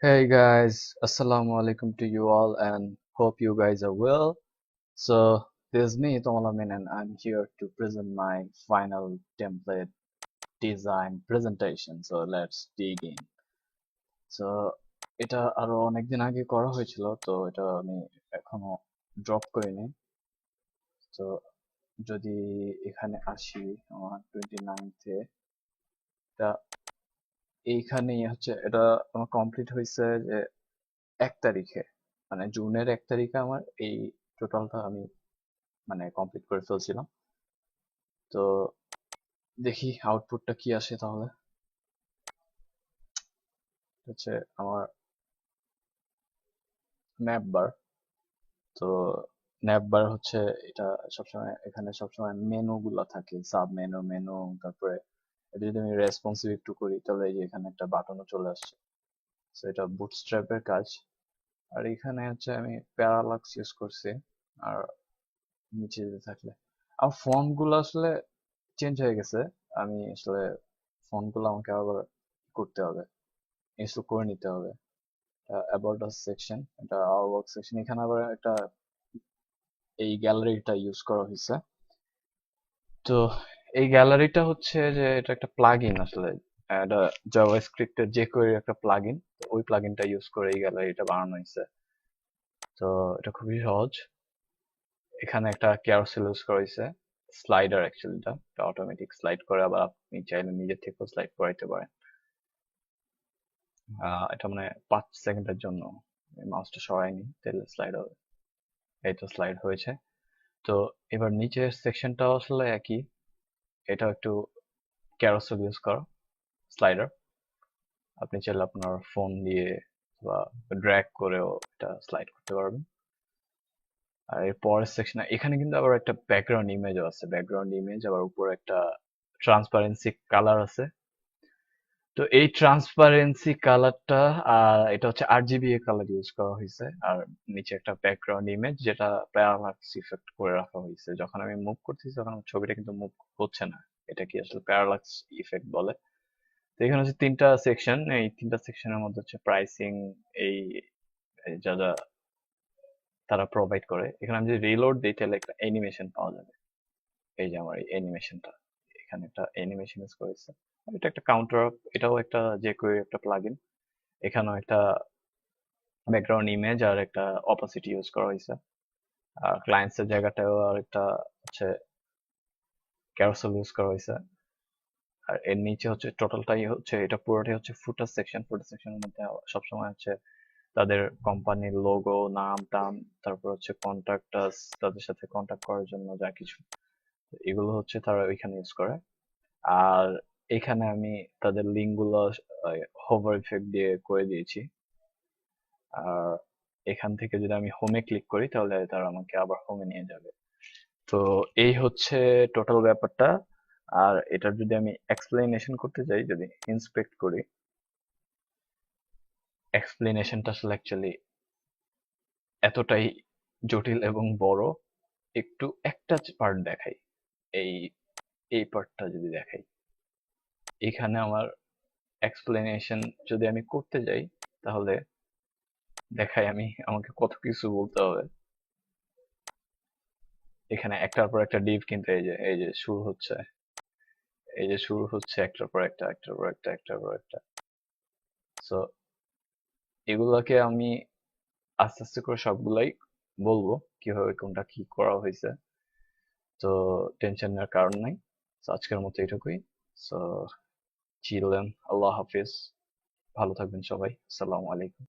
Hey guys, Assalamu alaikum to you all and hope you guys are well. So this is me, Tomalamin, and I'm here to present my final template design presentation. So let's dig in. So এটা আরো অনেকদিন আগে করা হয়েছিল, তো এটা আমি এখনো ড্রপ করিনি। তো যদি এখানে আসি আমার 29th-এ, এটা এইখানেই হচ্ছে এটা আমার কমপ্লিট হয়েছে যে 1 তারিখে, মানে জুনের 1 তারিখে আমার এই টোটালটা আমি মানে কমপ্লিট করে ফেলছিলাম। তো দেখি আউটপুটটা কি আসে তাহলে। হচ্ছে আমার ন্যাপ বার। তো ন্যাপ বার হচ্ছে এটা সবসময় এখানে সবসময় মেনু গুলা থাকে, সাব মেনু মেনু। তারপরে এটা যদি আমি রেসপন্সিভ একটু করি তাহলে এই যে এখানে একটা বাটনও চলে আসছে। তো এটা বুটস্ট্র্যাপের কাজ। আর এখানে হচ্ছে আমি প্যারালাক্স ইউজ করছি। আর নিচে যদি থাকলে আর ফন্ট গুলো আসলে চেঞ্জ হয়ে গেছে। আমি আসলে ফন্ট গুলো আমাকে আবার করতে হবে, ইনস্টল করে নিতে হবে। অ্যাবাউট আস সেকশন, এটা আওয়ার ওয়ার্ক সেকশন, এখানে আবার একটা এই গ্যালারিটা ইউজ করা হয়েছে। তো এই গ্যালারিটা হচ্ছে যে এটা একটা প্লাগইন আসলে, এটা জাভাস্ক্রিপ্টের jQuery একটা প্লাগইন। ওই প্লাগইনটা ইউজ করে এই গ্যালারিটা বানানো হয়েছে। তো এটা খুবই সহজ। এখানে একটা ক্যারোসেল ইউজ করা হয়েছে, স্লাইডার অ্যাকচুয়ালি এটা অটোমেটিক স্লাইড করে, আবার আপনি চাইলে নিজের থেকেও স্লাইড করাইতে পারেন। এটা মানে 5 সেকেন্ডের জন্য মাউসটা সরাইনি, তাহলে স্লাইড হবে। এই তো স্লাইড হয়েছে। তো এবার নিচের সেকশনটাও আসলে একই, এটাও একটু ক্যারোসেল ইউজ করা স্লাইডার। আপনি চাইলে আপনার ফোন দিয়ে বা ড্র্যাগ করেও এটা স্লাইড করতে পারবেন। আর এর পরের সেকশনে এখানে কিন্তু আবার একটা ব্যাকগ্রাউন্ড ইমেজও আছে, ব্যাকগ্রাউন্ড ইমেজ, আবার উপরে একটা ট্রান্সপারেন্সি কালার আছে। তো এই ট্রান্সপারেন্সি কালারটা, আর এটা হচ্ছে RGBA কালার ইউজ করা হয়েছে। আর নিচে একটা ব্যাকগ্রাউন্ড ইমেজ যেটা প্যারালাক্স ইফেক্ট করে রাখা হয়েছে। যখন আমি মুভ করতেছি তখন আমার ছবিটা কিন্তু মুভ হচ্ছে না, এটা কি আসলে প্যারালাক্স ইফেক্ট বলে। তো এখানে হচ্ছে 3টা সেকশন, এই 3টা সেকশনের মধ্যে হচ্ছে প্রাইসিং, এই এই যা যা তারা প্রোভাইড করে। এখানে আমি যদি রিলোড দিই তাহলে একটা অ্যানিমেশন পাওয়া যাবে। এই যে আমার এই অ্যানিমেশনটা, এখানে একটা অ্যানিমেশন ইউজ করেছে। এটা একটা কাউন্টার, এটাও একটা jQuery একটা প্লাগইন। এখানেও একটা ব্যাকগ্রাউন্ড ইমেজ আর একটা অপাসিটি ইউজ করা হয়েছে। আর ক্লায়েন্টস এর জায়গাটাও আর একটা হচ্ছে ক্যারোসেল ইউজ করা হয়েছে। আর এর নিচে হচ্ছে টোটালটাই হচ্ছে, এটা পুরোটাই হচ্ছে ফুটার সেকশন। ফুটার সেকশনের মধ্যে সবসময় হচ্ছে তাদের কোম্পানির লোগো, নাম টাম, তারপর হচ্ছে কন্ট্যাক্টাস, তাদের সাথে কন্ট্যাক্ট করার জন্য যা কিছু, এগুলো হচ্ছে তারা ওইখানে ইউজ করে। আর এখানে আমি তাদের লিঙ্ক গুলো হোভার ইফেক্ট দিয়ে করে দিয়েছি। আর এখান থেকে যদি আমি হোমে ক্লিক করি তাহলে তারা আমাকে আবার হোমে নিয়ে যাবে। তো এই হচ্ছে টোটাল ব্যাপারটা। আর এটার যদি আমি এক্সপ্লেনেশন করতে যাই, যদি ইন্সপেক্ট করি, এক্সপ্লেনেশনটা আসলে অ্যাকচুয়ালি এতটাই জটিল এবং বড়। একটু একটা পার্ট দেখাই, এই এই পার্টটা যদি দেখাই, এখানে আমার এক্সপ্লেনেশন যদি আমি করতে যাই তাহলে দেখাই আমি, আমাকে কত কিছু বলতে হবে। এখানে একটার পর একটা ডিভ, কিন্তু এই যে শুরু হচ্ছে, এই যে শুরু হচ্ছে একটার পর একটা, একটার পর একটা, একটার পর একটা। সো এগুলাকে আমি আস্তে আস্তে করে সবগুলাই বলবো কিভাবে কোনটা কি করা হয়েছে। তো টেনশন নেওয়ার কারণ নাই। তো আজকের মতো এটুকুই। সো চিলড্রেন, আল্লাহ হাফিজ, ভালো থাকবেন সবাই, আসসালামু আলাইকুম।